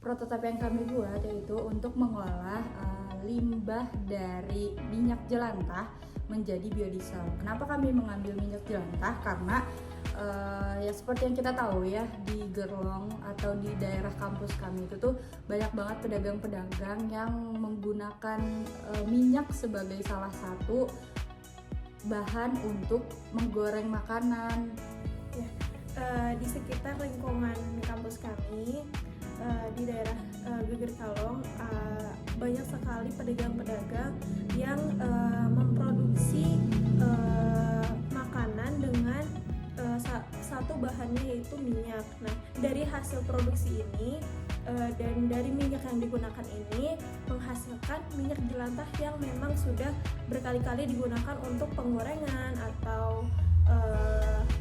prototipe yang kami buat yaitu untuk mengolah limbah dari minyak jelantah menjadi biodiesel. Kenapa kami mengambil minyak jelantah? Karena ya seperti yang kita tahu ya, di Gerlong atau di daerah kampus kami itu tuh banyak banget pedagang-pedagang yang menggunakan minyak sebagai salah satu bahan untuk menggoreng makanan. Ya, di sekitar lingkungan kampus kami di daerah Geger Kalong banyak sekali pedagang-pedagang yang memproduksi makanan dengan satu bahannya yaitu minyak. Nah, dari hasil produksi ini dan dari minyak yang digunakan ini menghasilkan minyak jelantah yang memang sudah berkali-kali digunakan untuk penggorengan atau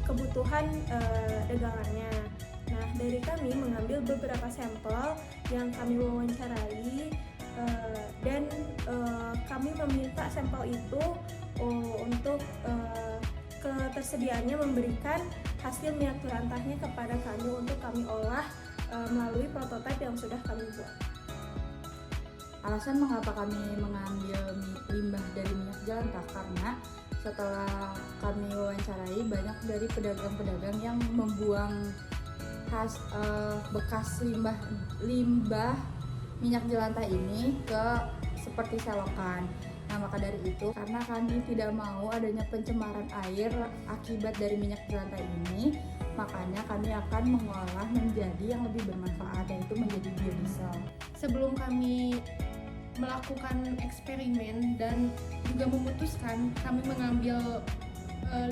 kebutuhan dagangannya. Nah, dari kami mengambil beberapa sampel yang kami wawancarai dan kami meminta sampel itu untuk ketersediaannya memberikan hasil minyak jelantahnya kepada kami untuk kami olah melalui prototipe yang sudah kami buat. Alasan mengapa kami mengambil limbah dari minyak jelantah karena setelah kami wawancarai banyak dari pedagang-pedagang yang membuang bekas limbah minyak jelantah ini ke seperti selokan. Nah, maka dari itu, karena kami tidak mau adanya pencemaran air akibat dari minyak jelantah ini, makanya kami akan mengolah menjadi yang lebih bermanfaat, yaitu menjadi biodiesel. Sebelum kami melakukan eksperimen dan juga memutuskan kami mengambil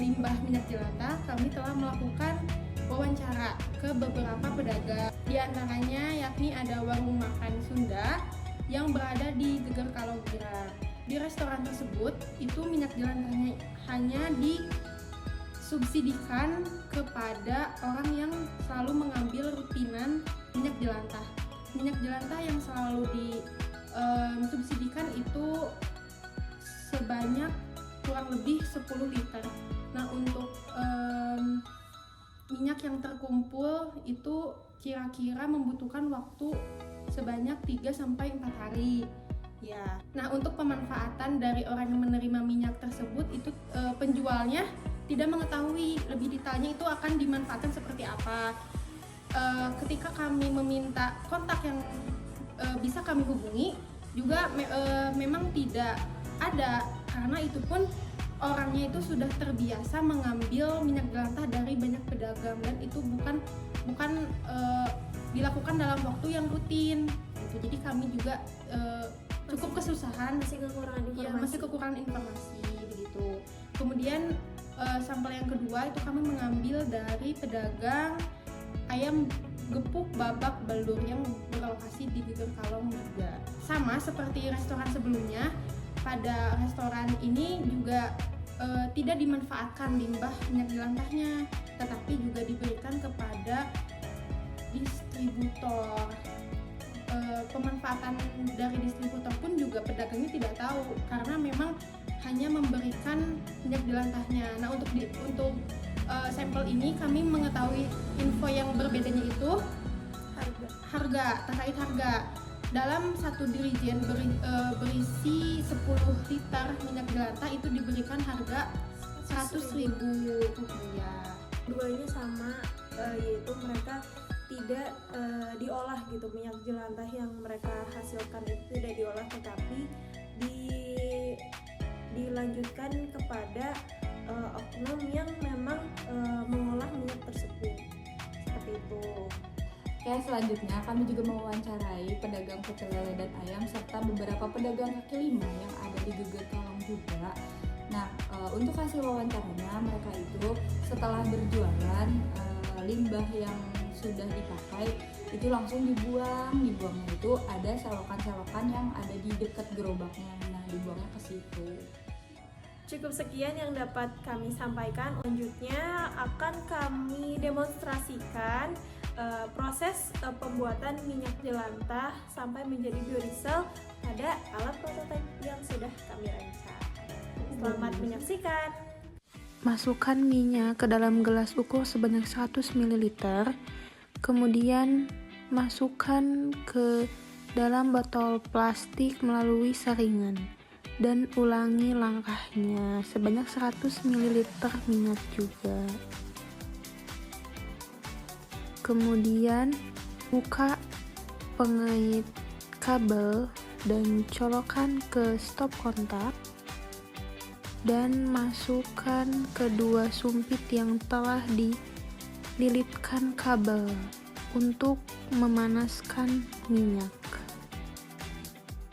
limbah minyak jelantah, kami telah melakukan wawancara ke beberapa pedagang. Di antaranya yakni ada warung makan Sunda yang berada di Geger Kalong. Di restoran tersebut itu minyak jelantahnya hanya disubsidikan kepada orang yang selalu mengambil rutinan minyak jelantah. Minyak jelantah yang selalu disubsidikan itu sebanyak kurang lebih 10 liter. Nah, untuk minyak yang terkumpul itu kira-kira membutuhkan waktu sebanyak 3-4 hari. Ya. Nah, untuk pemanfaatan dari orang yang menerima minyak tersebut itu penjualnya tidak mengetahui lebih detailnya itu akan dimanfaatkan seperti apa. Ketika kami meminta kontak yang bisa kami hubungi juga memang tidak ada, karena itu pun orangnya itu sudah terbiasa mengambil minyak jelantah dari banyak pedagang dan itu bukan dilakukan dalam waktu yang rutin. Gitu. Jadi kami juga cukup kesusahan, masih kekurangan informasi begitu. Kemudian sampel yang kedua itu kami mengambil dari pedagang ayam gepuk babak belur yang berlokasi di Geger Kalong juga. Sama seperti restoran sebelumnya, pada restoran ini juga tidak dimanfaatkan limbah minyak jelantahnya, tetapi juga diberikan kepada distributor. Pemanfaatan dari distributor pun juga pedagangnya tidak tahu karena memang hanya memberikan minyak jelantahnya. Nah, untuk sampel ini kami mengetahui info yang berbedanya itu terkait harga. Dalam satu dirijen berisi 10 liter minyak jelantah itu diberikan harga Rp100.000. Keduanya sama, yaitu mereka tidak diolah gitu, minyak jelantah yang mereka hasilkan itu tidak diolah tetapi dilanjutkan kepada oknum yang memang mengolah minyak tersebut, seperti itu. Oke, selanjutnya kami juga mewawancarai pedagang pecel lele dan ayam serta beberapa pedagang kaki lima yang ada di Geger Kalong juga. Nah, untuk hasil wawancaranya mereka itu setelah berjualan limbah yang sudah dipakai itu langsung dibuangnya itu ada selokan-selokan yang ada di dekat gerobaknya. Nah, dibuangnya ke situ. Cukup sekian yang dapat kami sampaikan. Selanjutnya akan kami demonstrasikan proses pembuatan minyak jelantah sampai menjadi biodiesel pada alat prototipe yang sudah kami rancang. Selamat menyaksikan. Masukkan minyak ke dalam gelas ukur sebanyak 100 ml. Kemudian masukkan ke dalam botol plastik melalui saringan dan ulangi langkahnya sebanyak 100 ml minyak juga. Kemudian buka pengait kabel dan colokan ke stop kontak dan masukkan kedua sumpit yang telah dililitkan kabel untuk memanaskan minyak.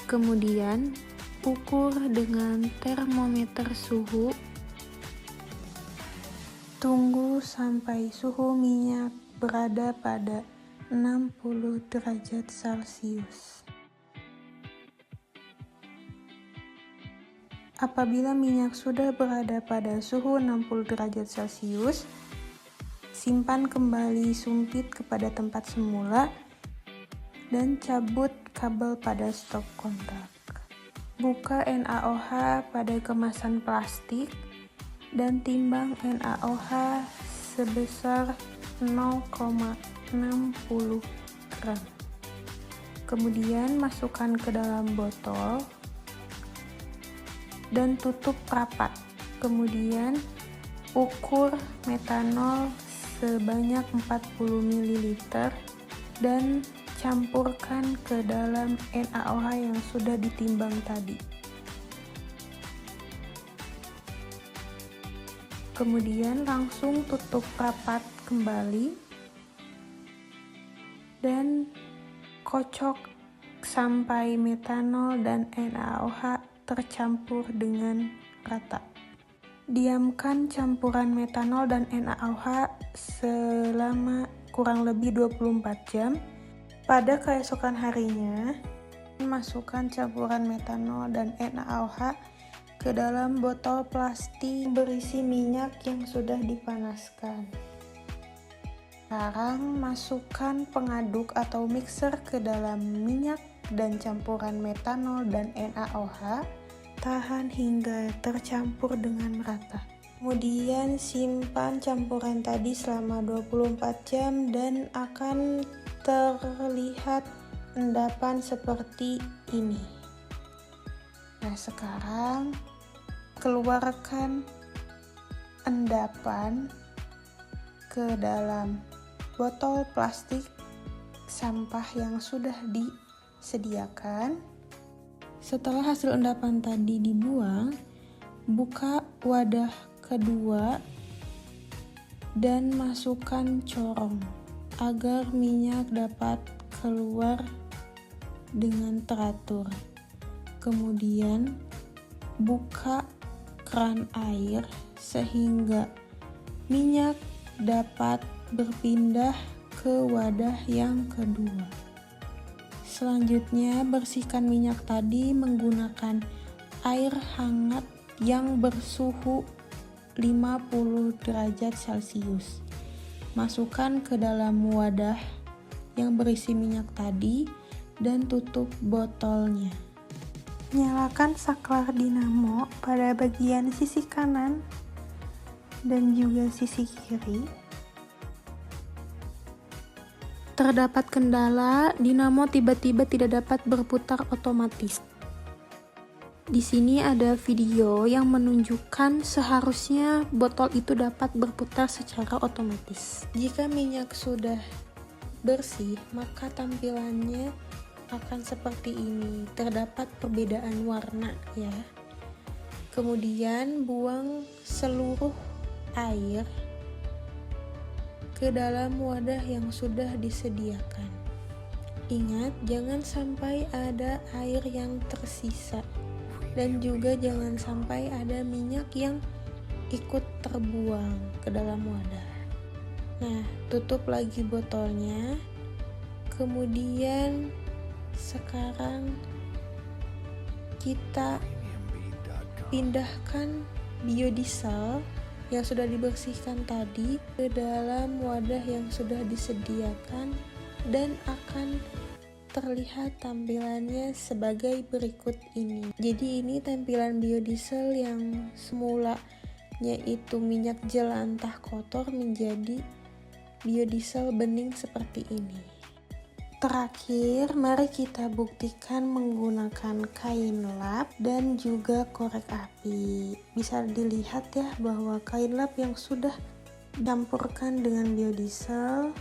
Kemudian ukur dengan termometer suhu. Tunggu sampai suhu minyak berada pada 60 derajat Celcius. Apabila minyak sudah berada pada suhu 60 derajat Celcius, simpan kembali sumpit kepada tempat semula dan cabut kabel pada stop kontak. Buka NaOH pada kemasan plastik dan timbang NaOH sebesar 0,60 gram. Kemudian masukkan ke dalam botol dan tutup rapat. Kemudian ukur metanol sebanyak 40 ml dan campurkan ke dalam NaOH yang sudah ditimbang tadi. Kemudian langsung tutup rapat kembali dan kocok sampai metanol dan NaOH tercampur dengan rata. Diamkan campuran metanol dan NaOH selama kurang lebih 24 jam. Pada keesokan harinya, masukkan campuran metanol dan NaOH ke dalam botol plastik berisi minyak yang sudah dipanaskan. Sekarang masukkan pengaduk atau mixer ke dalam minyak dan campuran metanol dan NaOH. Tahan hingga tercampur dengan merata. Kemudian simpan campuran tadi selama 24 jam dan akan terlihat endapan seperti ini. Nah, sekarang keluarkan endapan ke dalam botol plastik sampah yang sudah disediakan. Setelah hasil endapan tadi dibuang, buka wadah kedua dan masukkan corong agar minyak dapat keluar dengan teratur. Kemudian buka keran air sehingga minyak dapat berpindah ke wadah yang kedua. Selanjutnya bersihkan minyak tadi menggunakan air hangat yang bersuhu 50 derajat Celcius. Masukkan ke dalam wadah yang berisi minyak tadi dan tutup botolnya. Nyalakan saklar dinamo pada bagian sisi kanan dan juga sisi kiri. Terdapat kendala, dinamo tiba-tiba tidak dapat berputar otomatis. Di sini ada video yang menunjukkan seharusnya botol itu dapat berputar secara otomatis. Jika minyak sudah bersih, maka tampilannya akan seperti ini. Terdapat perbedaan warna ya. Kemudian buang seluruh air ke dalam wadah yang sudah disediakan. Ingat, jangan sampai ada air yang tersisa. Dan juga jangan sampai ada minyak yang ikut terbuang ke dalam wadah. Nah, tutup lagi botolnya. Kemudian sekarang kita pindahkan biodiesel yang sudah dibersihkan tadi ke dalam wadah yang sudah disediakan dan akan terlihat tampilannya sebagai berikut ini. Jadi ini tampilan biodiesel yang semulanya itu minyak jelantah kotor menjadi biodiesel bening seperti ini. Terakhir, mari kita buktikan menggunakan kain lap dan juga korek api. Bisa dilihat ya bahwa kain lap yang sudah dicampurkan dengan biodiesel,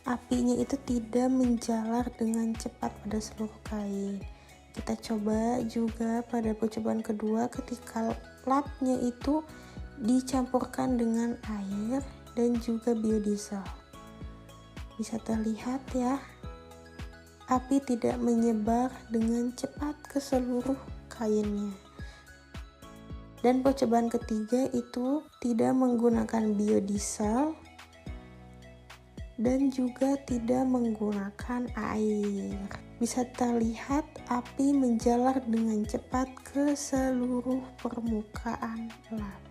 apinya itu tidak menjalar dengan cepat pada seluruh kain. Kita coba juga pada percobaan kedua ketika lapnya itu dicampurkan dengan air dan juga biodiesel. Bisa terlihat ya, api tidak menyebar dengan cepat ke seluruh kainnya. Dan percobaan ketiga itu tidak menggunakan biodiesel dan juga tidak menggunakan air. Bisa terlihat api menjalar dengan cepat ke seluruh permukaan lap.